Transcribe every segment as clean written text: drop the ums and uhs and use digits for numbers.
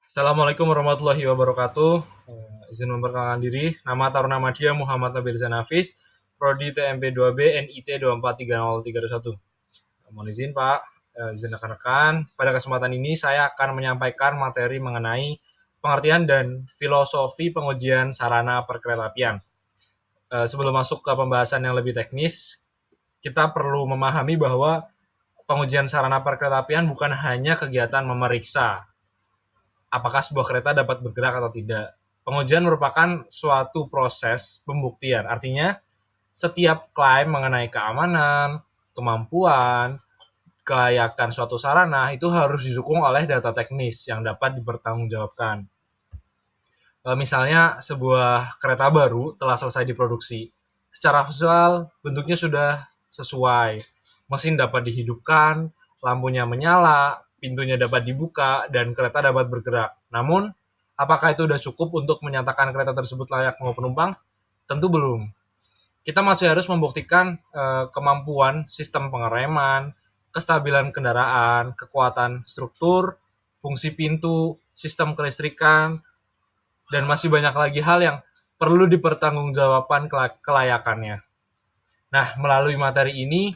Assalamualaikum warahmatullahi wabarakatuh. Izin memperkenalkan diri, nama Taruna Madya Muhammad Nabil Zanafis, Prodi TMP 2B NIT 2430321. Mohon izin Pak, izin rekan-rekan. Pada kesempatan ini saya akan menyampaikan materi mengenai pengertian dan filosofi pengujian sarana perkeretaapian. Sebelum masuk ke pembahasan yang lebih teknis, kita perlu memahami bahwa pengujian sarana perkeretaapian bukan hanya kegiatan memeriksa apakah sebuah kereta dapat bergerak atau tidak. Pengujian merupakan suatu proses pembuktian. Artinya, setiap klaim mengenai keamanan, kemampuan, kelayakan suatu sarana itu harus didukung oleh data teknis yang dapat dipertanggungjawabkan. Misalnya, sebuah kereta baru telah selesai diproduksi. Secara visual, bentuknya sudah sesuai. Mesin dapat dihidupkan, lampunya menyala, pintunya dapat dibuka, dan kereta dapat bergerak. Namun, apakah itu sudah cukup untuk menyatakan kereta tersebut layak membawa penumpang? Tentu belum. Kita masih harus membuktikan kemampuan sistem pengereman, kestabilan kendaraan, kekuatan struktur, fungsi pintu, sistem kelistrikan, dan masih banyak lagi hal yang perlu dipertanggungjawabkan kelayakannya. Nah, melalui materi ini,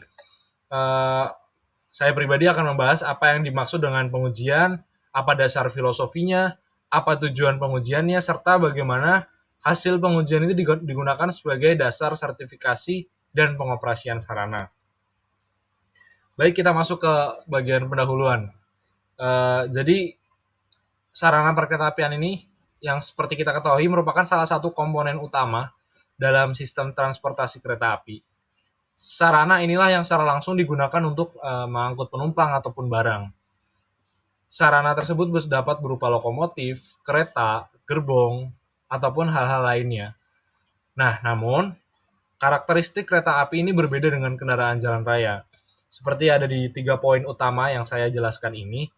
saya pribadi akan membahas apa yang dimaksud dengan pengujian, apa dasar filosofinya, apa tujuan pengujiannya, serta bagaimana hasil pengujian itu digunakan sebagai dasar sertifikasi dan pengoperasian sarana. Baik, kita masuk ke bagian pendahuluan. Jadi, sarana perkeretaapian ini yang seperti kita ketahui merupakan salah satu komponen utama dalam sistem transportasi kereta api. Sarana inilah yang secara langsung digunakan untuk mengangkut penumpang ataupun barang. Sarana tersebut dapat berupa lokomotif, kereta, gerbong, ataupun hal-hal lainnya. Nah, namun karakteristik kereta api ini berbeda dengan kendaraan jalan raya. Seperti ada di 3 poin utama yang saya jelaskan ini,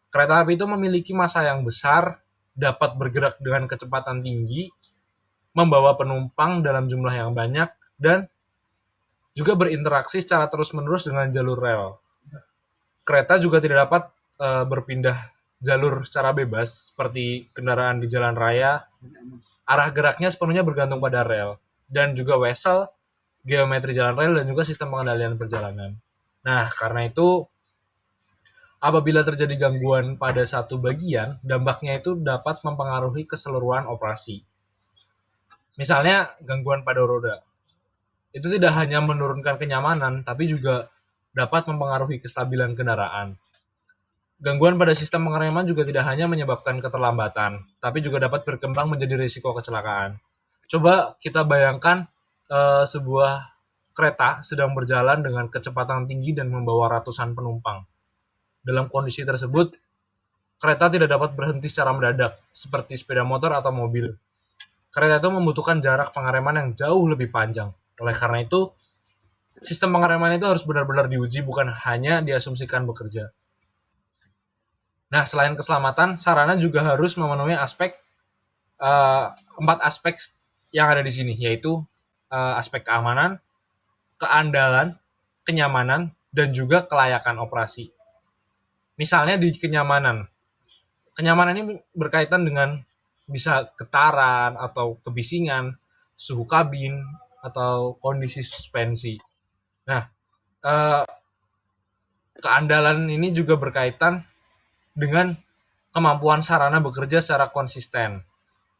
kereta api itu memiliki massa yang besar, dapat bergerak dengan kecepatan tinggi, membawa penumpang dalam jumlah yang banyak, dan juga berinteraksi secara terus-menerus dengan jalur rel. Kereta juga tidak dapat berpindah jalur secara bebas seperti kendaraan di jalan raya. Arah geraknya sepenuhnya bergantung pada rel dan juga wesel, geometri jalan rel, dan juga sistem pengendalian perjalanan. Nah, karena itu apabila terjadi gangguan pada satu bagian, dampaknya itu dapat mempengaruhi keseluruhan operasi. Misalnya gangguan pada roda. Itu tidak hanya menurunkan kenyamanan, tapi juga dapat mempengaruhi kestabilan kendaraan. Gangguan pada sistem pengereman juga tidak hanya menyebabkan keterlambatan, tapi juga dapat berkembang menjadi risiko kecelakaan. Coba kita bayangkan sebuah kereta sedang berjalan dengan kecepatan tinggi dan membawa ratusan penumpang. Dalam kondisi tersebut, kereta tidak dapat berhenti secara mendadak, seperti sepeda motor atau mobil. Kereta itu membutuhkan jarak pengereman yang jauh lebih panjang. Oleh karena itu, sistem pengereman itu harus benar-benar diuji, bukan hanya diasumsikan bekerja. Nah, selain keselamatan, sarana juga harus memenuhi empat aspek yang ada di sini, yaitu aspek keamanan, keandalan, kenyamanan, dan juga kelayakan operasi. Misalnya di kenyamanan ini berkaitan dengan bisa getaran atau kebisingan, suhu kabin, atau kondisi suspensi. Nah, keandalan ini juga berkaitan dengan kemampuan sarana bekerja secara konsisten.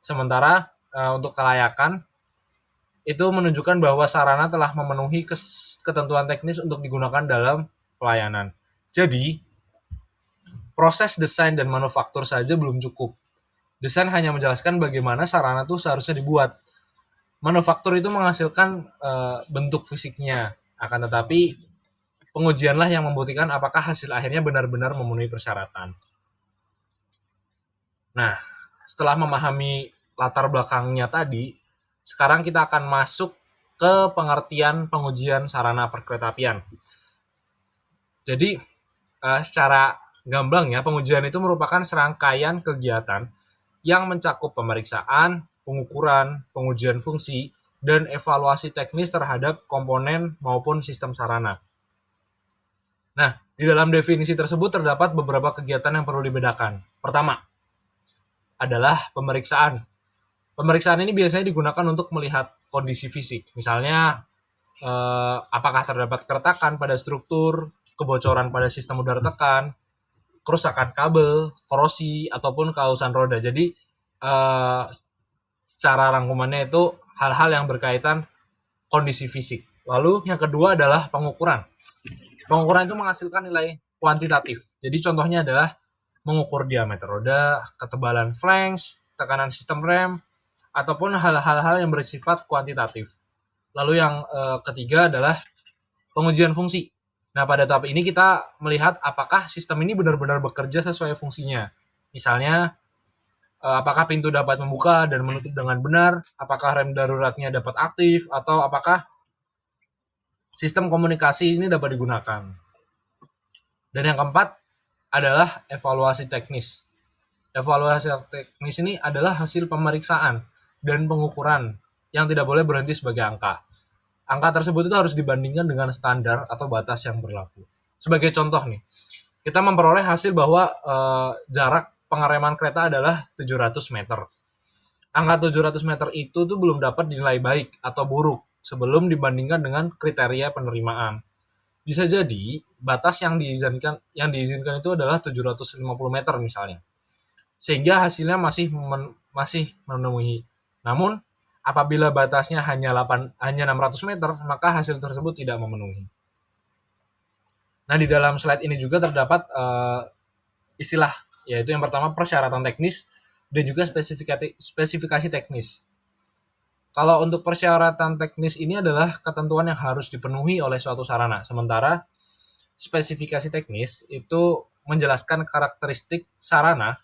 Sementara untuk kelayakan, itu menunjukkan bahwa sarana telah memenuhi ketentuan teknis untuk digunakan dalam pelayanan. Jadi, proses desain dan manufaktur saja belum cukup. Desain hanya menjelaskan bagaimana sarana itu seharusnya dibuat. Manufaktur itu menghasilkan bentuk fisiknya, akan tetapi pengujianlah yang membuktikan apakah hasil akhirnya benar-benar memenuhi persyaratan. Nah, setelah memahami latar belakangnya tadi, sekarang kita akan masuk ke pengertian pengujian sarana perkeretaapian. Jadi, secara gamblang ya, pengujian itu merupakan serangkaian kegiatan yang mencakup pemeriksaan, pengukuran, pengujian fungsi, dan evaluasi teknis terhadap komponen maupun sistem sarana. Nah, di dalam definisi tersebut terdapat beberapa kegiatan yang perlu dibedakan. Pertama, adalah pemeriksaan. Pemeriksaan ini biasanya digunakan untuk melihat kondisi fisik. Misalnya, apakah terdapat keretakan pada struktur, kebocoran pada sistem udara tekan, kerusakan kabel, korosi, ataupun kausan roda. Jadi, secara rangkumannya itu hal-hal yang berkaitan kondisi fisik. Lalu yang kedua adalah pengukuran. Pengukuran itu menghasilkan nilai kuantitatif. Jadi contohnya adalah mengukur diameter roda, ketebalan flange, tekanan sistem rem, ataupun hal-hal yang bersifat kuantitatif. Lalu yang ketiga adalah pengujian fungsi. Nah, pada tahap ini kita melihat apakah sistem ini benar-benar bekerja sesuai fungsinya. Misalnya, apakah pintu dapat membuka dan menutup dengan benar, apakah rem daruratnya dapat aktif, atau apakah sistem komunikasi ini dapat digunakan. Dan yang keempat adalah evaluasi teknis. Evaluasi teknis ini adalah hasil pemeriksaan dan pengukuran yang tidak boleh berhenti sebagai angka. Angka tersebut itu harus dibandingkan dengan standar atau batas yang berlaku. Sebagai contoh nih, kita memperoleh hasil bahwa jarak pengereman kereta adalah 700 meter. Angka 700 meter itu tuh belum dapat dinilai baik atau buruk sebelum dibandingkan dengan kriteria penerimaan. Bisa jadi batas yang diizinkan itu adalah 750 meter misalnya. Sehingga hasilnya masih memenuhi. Namun apabila batasnya hanya 600 meter, maka hasil tersebut tidak memenuhi. Nah, di dalam slide ini juga terdapat istilah, yaitu yang pertama persyaratan teknis dan juga spesifikasi teknis. Kalau untuk persyaratan teknis ini adalah ketentuan yang harus dipenuhi oleh suatu sarana, sementara spesifikasi teknis itu menjelaskan karakteristik sarana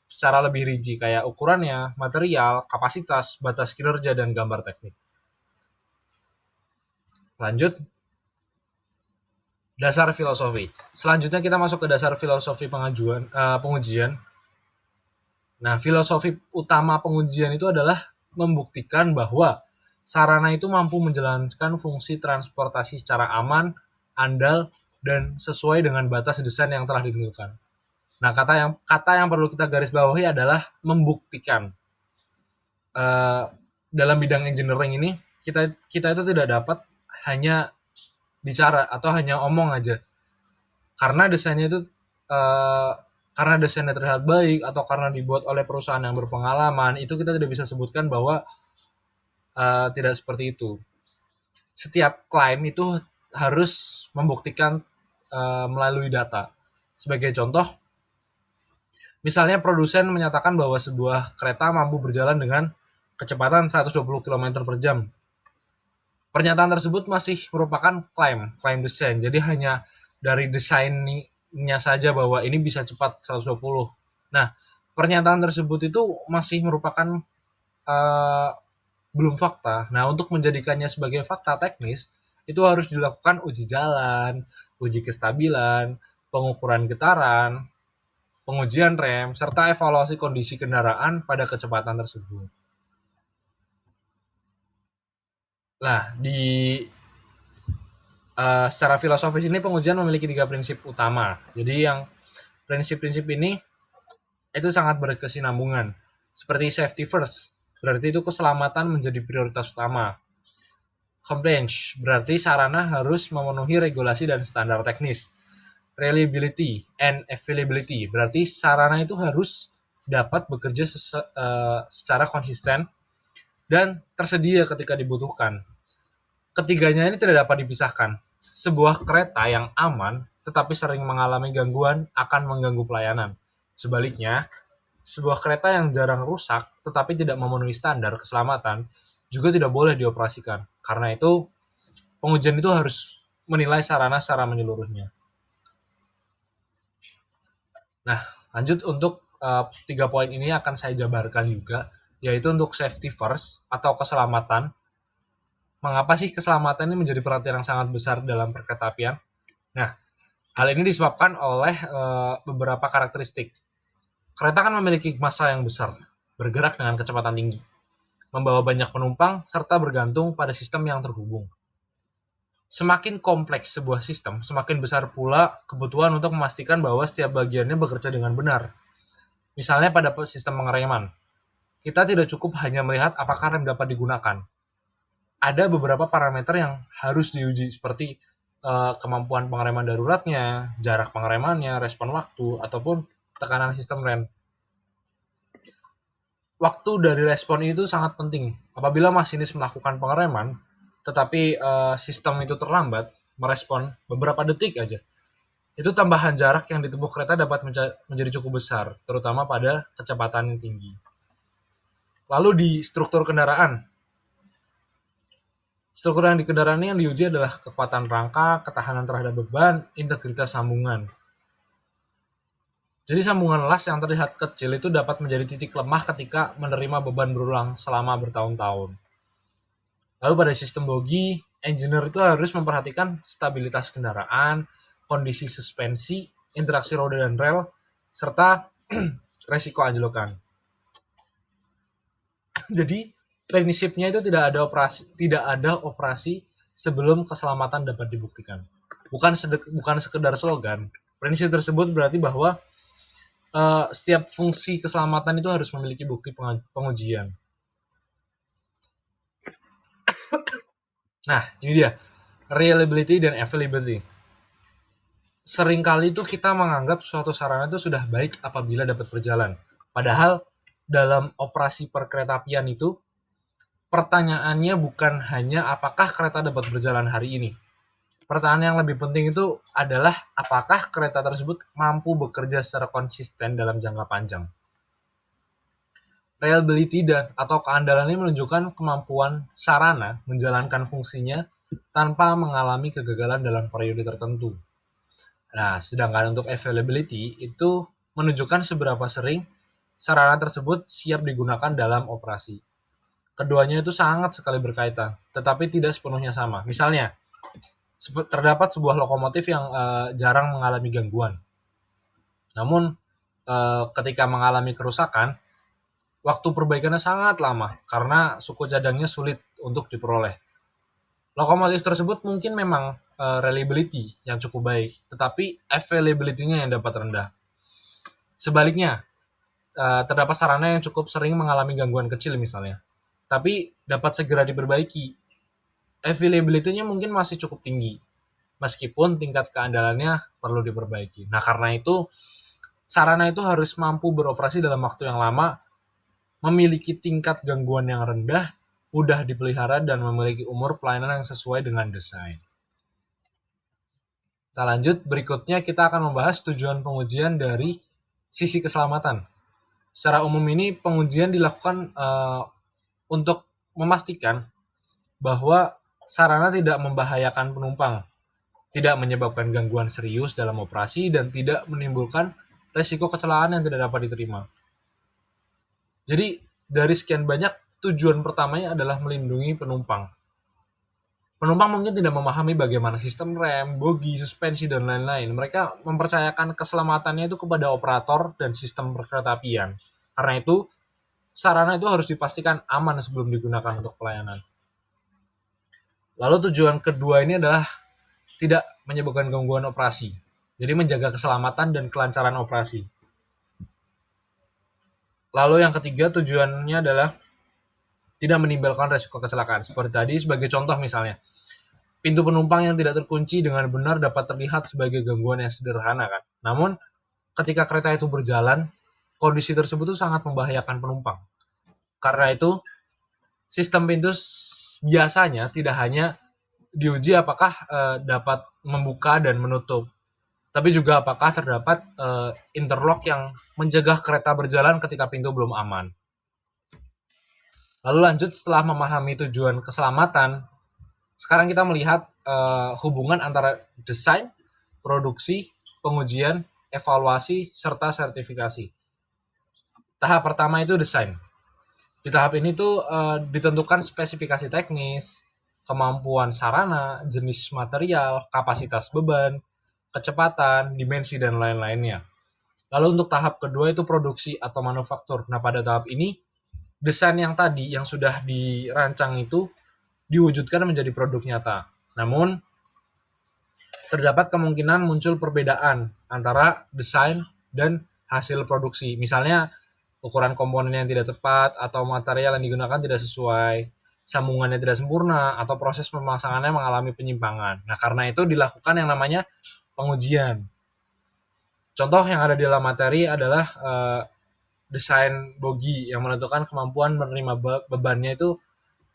secara lebih rinci, kayak ukurannya, material, kapasitas, batas kinerja, dan gambar teknik. Lanjut, dasar filosofi. Selanjutnya kita masuk ke dasar filosofi pengujian. Nah, filosofi utama pengujian itu adalah membuktikan bahwa sarana itu mampu menjalankan fungsi transportasi secara aman, andal, dan sesuai dengan batas desain yang telah ditentukan. Nah, kata yang perlu kita garis bawahi adalah membuktikan. Dalam bidang engineering ini, kita itu tidak dapat hanya bicara atau hanya omong aja. Karena desainnya itu karena desainnya terlihat baik atau karena dibuat oleh perusahaan yang berpengalaman, itu kita tidak bisa sebutkan bahwa tidak seperti itu. Setiap klaim itu harus membuktikan melalui data. Sebagai contoh, misalnya produsen menyatakan bahwa sebuah kereta mampu berjalan dengan kecepatan 120 km per jam. Pernyataan tersebut masih merupakan klaim desain. Jadi hanya dari desainnya saja bahwa ini bisa cepat 120. Nah, pernyataan tersebut itu masih merupakan belum fakta. Nah, untuk menjadikannya sebagai fakta teknis, itu harus dilakukan uji jalan, uji kestabilan, pengukuran getaran, pengujian rem, serta evaluasi kondisi kendaraan pada kecepatan tersebut. Nah, secara filosofis ini pengujian memiliki 3 prinsip utama. Jadi yang prinsip-prinsip ini itu sangat berkesinambungan. Seperti safety first, berarti itu keselamatan menjadi prioritas utama. Compliance, berarti sarana harus memenuhi regulasi dan standar teknis. Reliability and availability, berarti sarana itu harus dapat bekerja secara konsisten dan tersedia ketika dibutuhkan. Ketiganya ini tidak dapat dipisahkan. Sebuah kereta yang aman tetapi sering mengalami gangguan akan mengganggu pelayanan. Sebaliknya, sebuah kereta yang jarang rusak tetapi tidak memenuhi standar keselamatan juga tidak boleh dioperasikan. Karena itu, pengujian itu harus menilai sarana secara menyeluruhnya. Nah, lanjut untuk 3 poin ini akan saya jabarkan juga, yaitu untuk safety first atau keselamatan. Mengapa sih keselamatan ini menjadi perhatian yang sangat besar dalam perkeretaapian? Nah, hal ini disebabkan oleh beberapa karakteristik. Kereta kan memiliki massa yang besar, bergerak dengan kecepatan tinggi, membawa banyak penumpang, serta bergantung pada sistem yang terhubung. Semakin kompleks sebuah sistem, semakin besar pula kebutuhan untuk memastikan bahwa setiap bagiannya bekerja dengan benar. Misalnya pada sistem pengereman, kita tidak cukup hanya melihat apakah rem dapat digunakan. Ada beberapa parameter yang harus diuji seperti kemampuan pengereman daruratnya, jarak pengeremannya, respon waktu, ataupun tekanan sistem rem. Waktu dari respon itu sangat penting. Apabila masinis melakukan pengereman, tetapi sistem itu terlambat merespon beberapa detik aja, itu tambahan jarak yang ditempuh kereta dapat menjadi cukup besar, terutama pada kecepatan yang tinggi. Lalu di struktur kendaraan, struktur yang di kendaraan ini yang diuji adalah kekuatan rangka, ketahanan terhadap beban, integritas sambungan. Jadi sambungan las yang terlihat kecil itu dapat menjadi titik lemah ketika menerima beban berulang selama bertahun-tahun. Lalu pada sistem bogi, engineer itu harus memperhatikan stabilitas kendaraan, kondisi suspensi, interaksi roda dan rel, serta resiko anjlokan. Jadi prinsipnya itu tidak ada operasi sebelum keselamatan dapat dibuktikan. Bukan sekedar slogan. Prinsip tersebut berarti bahwa setiap fungsi keselamatan itu harus memiliki bukti pengujian. Nah, ini dia. Reliability dan availability. Seringkali itu kita menganggap suatu sarana itu sudah baik apabila dapat berjalan. Padahal dalam operasi perkeretaapian itu, pertanyaannya bukan hanya apakah kereta dapat berjalan hari ini. Pertanyaan yang lebih penting itu adalah apakah kereta tersebut mampu bekerja secara konsisten dalam jangka panjang. Reliability atau keandalan ini menunjukkan kemampuan sarana menjalankan fungsinya tanpa mengalami kegagalan dalam periode tertentu. Nah, sedangkan untuk availability itu menunjukkan seberapa sering sarana tersebut siap digunakan dalam operasi. Keduanya itu sangat sekali berkaitan, tetapi tidak sepenuhnya sama. Misalnya, terdapat sebuah lokomotif yang jarang mengalami gangguan. Namun, ketika mengalami kerusakan, waktu perbaikannya sangat lama karena suku cadangnya sulit untuk diperoleh. Lokomotif tersebut mungkin memang reliability yang cukup baik, tetapi availability-nya yang dapat rendah. Sebaliknya, terdapat sarana yang cukup sering mengalami gangguan kecil misalnya, tapi dapat segera diperbaiki. Availability-nya mungkin masih cukup tinggi, meskipun tingkat keandalannya perlu diperbaiki. Nah, karena itu, sarana itu harus mampu beroperasi dalam waktu yang lama, memiliki tingkat gangguan yang rendah, mudah dipelihara, dan memiliki umur pelayanan yang sesuai dengan desain. Kita lanjut, berikutnya kita akan membahas tujuan pengujian dari sisi keselamatan. Secara umum ini pengujian dilakukan untuk memastikan bahwa sarana tidak membahayakan penumpang, tidak menyebabkan gangguan serius dalam operasi, dan tidak menimbulkan resiko kecelakaan yang tidak dapat diterima. Jadi dari sekian banyak, tujuan pertamanya adalah melindungi penumpang. Penumpang mungkin tidak memahami bagaimana sistem rem, bogi, suspensi, dan lain-lain. Mereka mempercayakan keselamatannya itu kepada operator dan sistem perkeretaapian. Karena itu, sarana itu harus dipastikan aman sebelum digunakan untuk pelayanan. Lalu tujuan kedua ini adalah tidak menyebabkan gangguan operasi. Jadi menjaga keselamatan dan kelancaran operasi. Lalu yang ketiga tujuannya adalah tidak menimbulkan resiko kecelakaan. Seperti tadi sebagai contoh misalnya, pintu penumpang yang tidak terkunci dengan benar dapat terlihat sebagai gangguan yang sederhana kan. Namun ketika kereta itu berjalan, kondisi tersebut itu sangat membahayakan penumpang. Karena itu sistem pintu biasanya tidak hanya diuji apakah dapat membuka dan menutup, tapi juga apakah terdapat interlock yang mencegah kereta berjalan ketika pintu belum aman. Lalu lanjut, setelah memahami tujuan keselamatan, sekarang kita melihat hubungan antara desain, produksi, pengujian, evaluasi, serta sertifikasi. Tahap pertama itu desain. Di tahap ini tuh ditentukan spesifikasi teknis, kemampuan sarana, jenis material, kapasitas beban, kecepatan, dimensi, dan lain-lainnya. Lalu untuk tahap kedua itu produksi atau manufaktur. Nah, pada tahap ini, desain yang tadi yang sudah dirancang itu diwujudkan menjadi produk nyata. Namun, terdapat kemungkinan muncul perbedaan antara desain dan hasil produksi. Misalnya ukuran komponen yang tidak tepat atau material yang digunakan tidak sesuai, sambungannya tidak sempurna, atau proses pemasangannya mengalami penyimpangan. Nah, karena itu dilakukan yang namanya pengujian. Contoh yang ada di dalam materi adalah desain bogi yang menentukan kemampuan menerima bebannya itu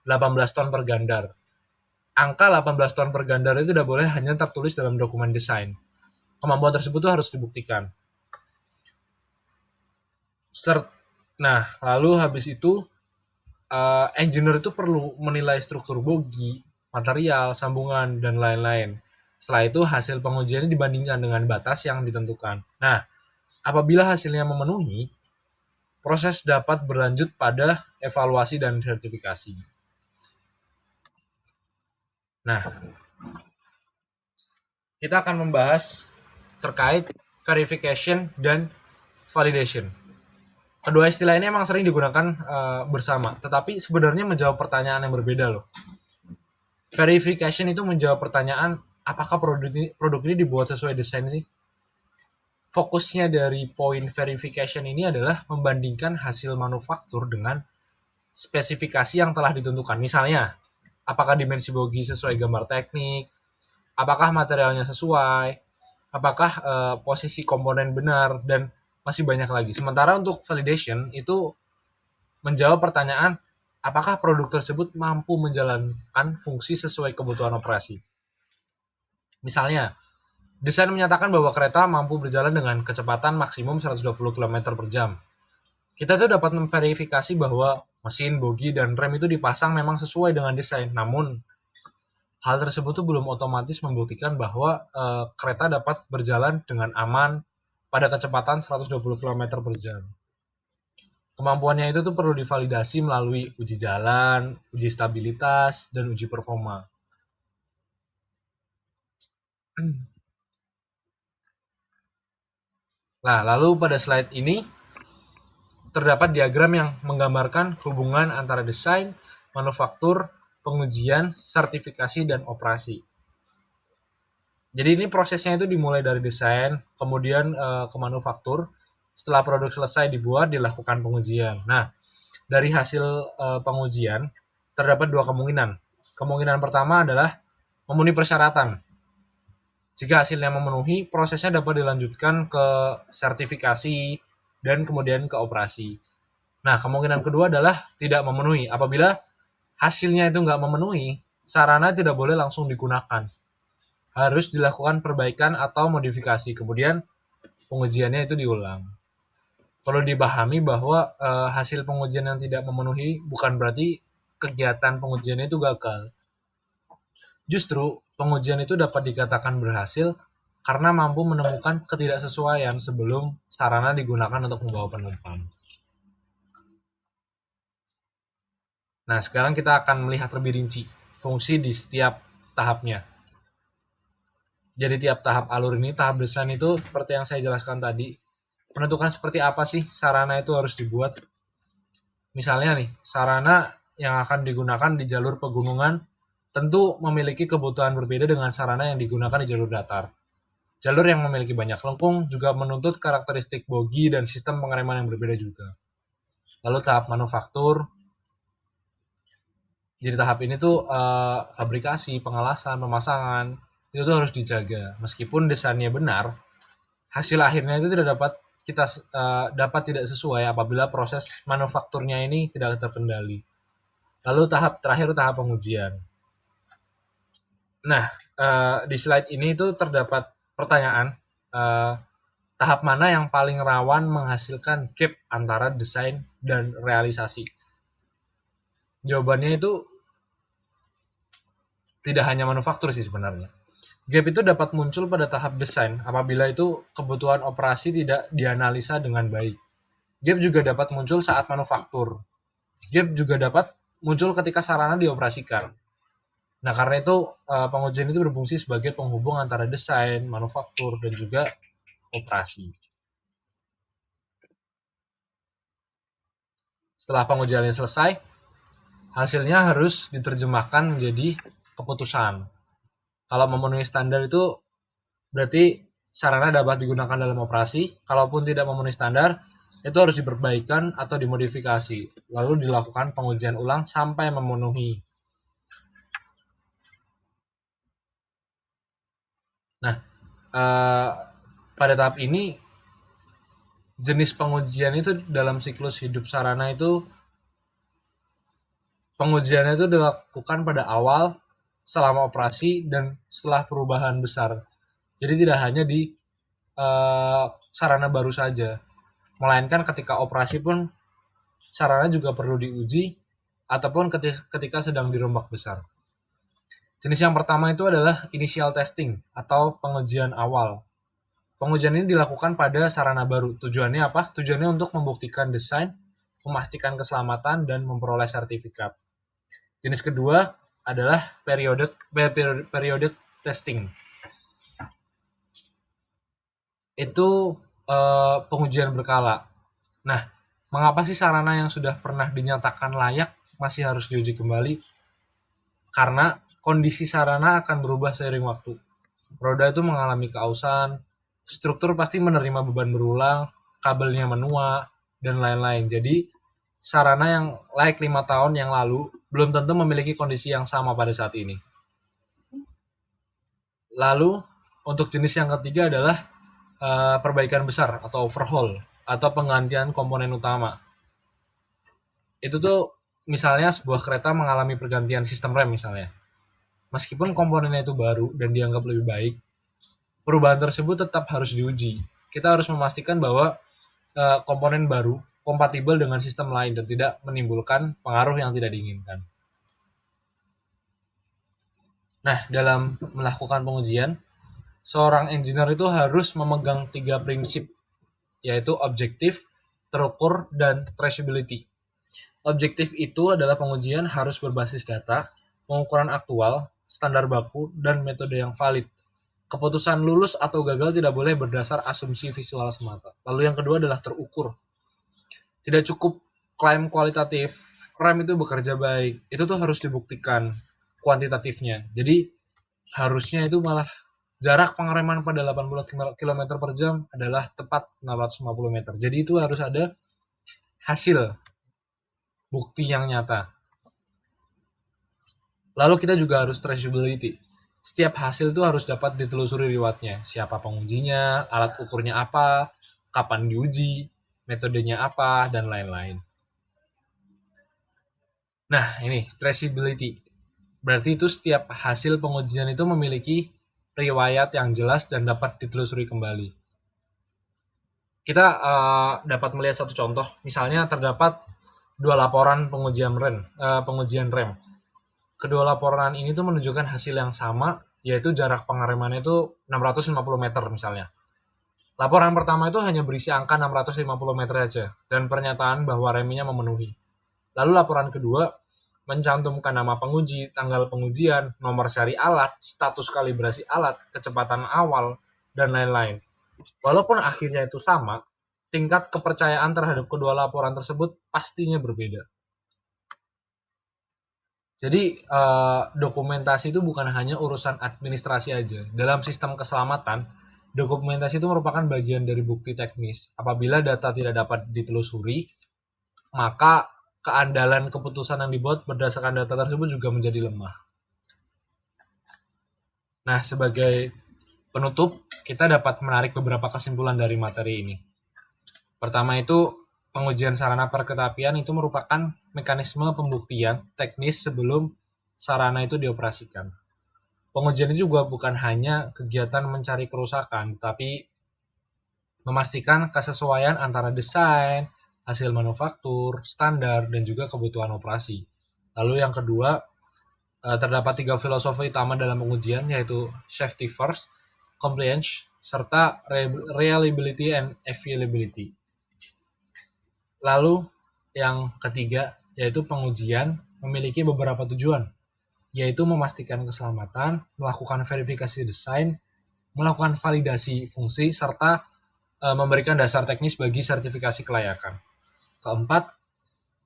18 ton per gandar. Angka 18 ton per gandar itu tidak boleh hanya tertulis dalam dokumen desain. Kemampuan tersebut tuh harus dibuktikan. Nah, lalu habis itu engineer itu perlu menilai struktur bogi, material, sambungan, dan lain-lain. Setelah itu hasil pengujiannya dibandingkan dengan batas yang ditentukan. Nah, apabila hasilnya memenuhi, proses dapat berlanjut pada evaluasi dan sertifikasi. Nah, kita akan membahas terkait verification dan validation. Kedua istilah ini emang sering digunakan bersama, tetapi sebenarnya menjawab pertanyaan yang berbeda loh. Verification itu menjawab pertanyaan, apakah produk ini dibuat sesuai desain sih? Fokusnya dari poin verification ini adalah membandingkan hasil manufaktur dengan spesifikasi yang telah ditentukan. Misalnya, apakah dimensi bogi sesuai gambar teknik, apakah materialnya sesuai, apakah posisi komponen benar, dan masih banyak lagi. Sementara untuk validation itu menjawab pertanyaan, apakah produk tersebut mampu menjalankan fungsi sesuai kebutuhan operasi. Misalnya, desain menyatakan bahwa kereta mampu berjalan dengan kecepatan maksimum 120 km per jam. Kita tuh dapat memverifikasi bahwa mesin, bogi, dan rem itu dipasang memang sesuai dengan desain. Namun, hal tersebut tuh belum otomatis membuktikan bahwa kereta dapat berjalan dengan aman pada kecepatan 120 km per jam. Kemampuannya itu tuh perlu divalidasi melalui uji jalan, uji stabilitas, dan uji performa. Nah, lalu pada slide ini terdapat diagram yang menggambarkan hubungan antara desain, manufaktur, pengujian, sertifikasi, dan operasi. Jadi ini prosesnya itu dimulai dari desain, kemudian ke manufaktur. Setelah produk selesai dibuat, dilakukan pengujian. Nah, dari hasil pengujian terdapat dua kemungkinan. Kemungkinan pertama adalah memenuhi persyaratan. Jika hasilnya memenuhi, prosesnya dapat dilanjutkan ke sertifikasi dan kemudian ke operasi. Nah, kemungkinan kedua adalah tidak memenuhi. Apabila hasilnya itu nggak memenuhi, sarana tidak boleh langsung digunakan. Harus dilakukan perbaikan atau modifikasi. Kemudian pengujiannya itu diulang. Perlu dipahami bahwa hasil pengujian yang tidak memenuhi bukan berarti kegiatan pengujiannya itu gagal. Justru, pengujian itu dapat dikatakan berhasil karena mampu menemukan ketidaksesuaian sebelum sarana digunakan untuk membawa penumpang. Nah, sekarang kita akan melihat lebih rinci fungsi di setiap tahapnya. Jadi tiap tahap alur ini, tahap desain itu seperti yang saya jelaskan tadi, menentukan seperti apa sih sarana itu harus dibuat. Misalnya nih, sarana yang akan digunakan di jalur pegunungan tentu memiliki kebutuhan berbeda dengan sarana yang digunakan di jalur datar. Jalur yang memiliki banyak lengkung juga menuntut karakteristik bogi dan sistem pengereman yang berbeda juga. Lalu tahap manufaktur. Jadi tahap ini tuh fabrikasi, pengelasan, pemasangan itu tuh harus dijaga. Meskipun desainnya benar, hasil akhirnya itu dapat tidak sesuai apabila proses manufakturnya ini tidak terkendali. Lalu tahap terakhir tahap pengujian. Nah, di slide ini itu terdapat pertanyaan, tahap mana yang paling rawan menghasilkan gap antara desain dan realisasi? Jawabannya itu tidak hanya manufaktur sih sebenarnya. Gap itu dapat muncul pada tahap desain apabila itu kebutuhan operasi tidak dianalisa dengan baik. Gap juga dapat muncul saat manufaktur. Gap juga dapat muncul ketika sarana dioperasikan. Nah, karena itu pengujian itu berfungsi sebagai penghubung antara desain, manufaktur, dan juga operasi. Setelah pengujiannya selesai, hasilnya harus diterjemahkan menjadi keputusan. Kalau memenuhi standar itu berarti sarana dapat digunakan dalam operasi. Kalaupun tidak memenuhi standar, itu harus diperbaikan atau dimodifikasi, lalu dilakukan pengujian ulang sampai memenuhi. Nah, eh, pada tahap ini jenis pengujian itu dalam siklus hidup sarana itu pengujiannya itu dilakukan pada awal, selama operasi, dan setelah perubahan besar. Jadi tidak hanya di sarana baru saja, melainkan ketika operasi pun sarana juga perlu diuji ataupun ketika sedang dirombak besar. Jenis yang pertama itu adalah initial testing atau pengujian awal. Pengujian ini dilakukan pada sarana baru. Tujuannya apa? Tujuannya untuk membuktikan desain, memastikan keselamatan, dan memperoleh sertifikat. Jenis kedua adalah periodic testing. Itu pengujian berkala. Nah, mengapa sih sarana yang sudah pernah dinyatakan layak masih harus diuji kembali? Karena kondisi sarana akan berubah seiring waktu. Roda itu mengalami keausan, struktur pasti menerima beban berulang, kabelnya menua, dan lain-lain. Jadi, sarana yang layak 5 tahun yang lalu belum tentu memiliki kondisi yang sama pada saat ini. Lalu, untuk jenis yang ketiga adalah perbaikan besar atau overhaul atau penggantian komponen utama. Itu tuh misalnya sebuah kereta mengalami pergantian sistem rem misalnya. Meskipun komponennya itu baru dan dianggap lebih baik, perubahan tersebut tetap harus diuji. Kita harus memastikan bahwa komponen baru kompatibel dengan sistem lain dan tidak menimbulkan pengaruh yang tidak diinginkan. Nah, dalam melakukan pengujian, seorang engineer itu harus memegang 3 prinsip, yaitu objektif, terukur, dan traceability. Objektif itu adalah pengujian harus berbasis data, pengukuran aktual, standar baku, dan metode yang valid. Keputusan lulus atau gagal tidak boleh berdasar asumsi visual semata. Lalu yang kedua adalah terukur. Tidak cukup klaim kualitatif, rem itu bekerja baik. Itu tuh harus dibuktikan kuantitatifnya. Jadi harusnya itu malah jarak pengereman pada 80 km per jam adalah tepat 650 meter. Jadi itu harus ada hasil bukti yang nyata. Lalu kita juga harus traceability. Setiap hasil itu harus dapat ditelusuri riwayatnya. Siapa pengujinya, alat ukurnya apa, kapan diuji, metodenya apa, dan lain-lain. Nah, ini traceability. Berarti itu setiap hasil pengujian itu memiliki riwayat yang jelas dan dapat ditelusuri kembali. Kita dapat melihat satu contoh. Misalnya terdapat 2 laporan pengujian rem. Kedua laporan ini tuh menunjukkan hasil yang sama, yaitu jarak pengeremannya itu 650 meter misalnya. Laporan pertama itu hanya berisi angka 650 meter aja, dan pernyataan bahwa remnya memenuhi. Lalu laporan kedua mencantumkan nama penguji, tanggal pengujian, nomor seri alat, status kalibrasi alat, kecepatan awal, dan lain-lain. Walaupun akhirnya itu sama, tingkat kepercayaan terhadap kedua laporan tersebut pastinya berbeda. Jadi dokumentasi itu bukan hanya urusan administrasi aja. Dalam sistem keselamatan, dokumentasi itu merupakan bagian dari bukti teknis. Apabila data tidak dapat ditelusuri, maka keandalan keputusan yang dibuat berdasarkan data tersebut juga menjadi lemah. Nah, sebagai penutup, kita dapat menarik beberapa kesimpulan dari materi ini. Pertama itu, pengujian sarana perkereta itu merupakan mekanisme pembuktian teknis sebelum sarana itu dioperasikan. Pengujian ini juga bukan hanya kegiatan mencari kerusakan, tapi memastikan kesesuaian antara desain, hasil manufaktur, standar, dan juga kebutuhan operasi. Lalu yang kedua, terdapat 3 filosofi utama dalam pengujian, yaitu safety first, compliance, serta reliability and availability. Lalu yang ketiga, yaitu pengujian memiliki beberapa tujuan, yaitu memastikan keselamatan, melakukan verifikasi desain, melakukan validasi fungsi, serta memberikan dasar teknis bagi sertifikasi kelayakan. Keempat,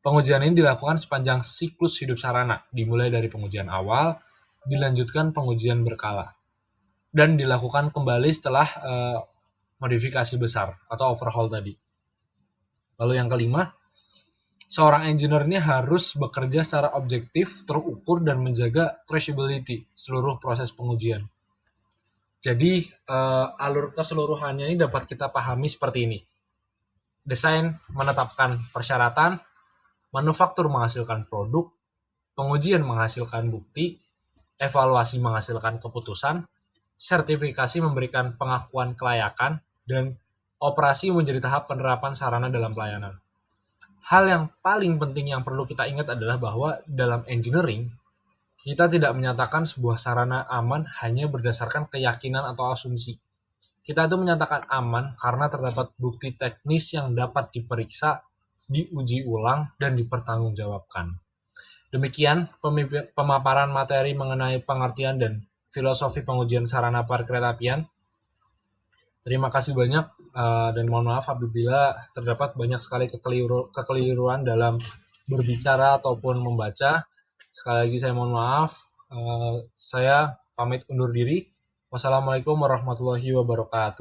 pengujian ini dilakukan sepanjang siklus hidup sarana, dimulai dari pengujian awal, dilanjutkan pengujian berkala. dan dilakukan kembali setelah modifikasi besar atau overhaul tadi. Lalu yang kelima, seorang engineer ini harus bekerja secara objektif, terukur, dan menjaga traceability seluruh proses pengujian. Jadi alur keseluruhannya ini dapat kita pahami seperti ini. Desain menetapkan persyaratan, manufaktur menghasilkan produk, pengujian menghasilkan bukti, evaluasi menghasilkan keputusan, sertifikasi memberikan pengakuan kelayakan, dan operasi menjadi tahap penerapan sarana dalam pelayanan. Hal yang paling penting yang perlu kita ingat adalah bahwa dalam engineering, kita tidak menyatakan sebuah sarana aman hanya berdasarkan keyakinan atau asumsi. Kita itu menyatakan aman karena terdapat bukti teknis yang dapat diperiksa, diuji ulang, dan dipertanggungjawabkan. Demikian pemaparan materi mengenai pengertian dan filosofi pengujian sarana perkeretaapian. Terima kasih banyak dan mohon maaf apabila terdapat banyak sekali kekeliruan dalam berbicara ataupun membaca. Sekali lagi saya mohon maaf. Saya pamit undur diri. Wassalamualaikum warahmatullahi wabarakatuh.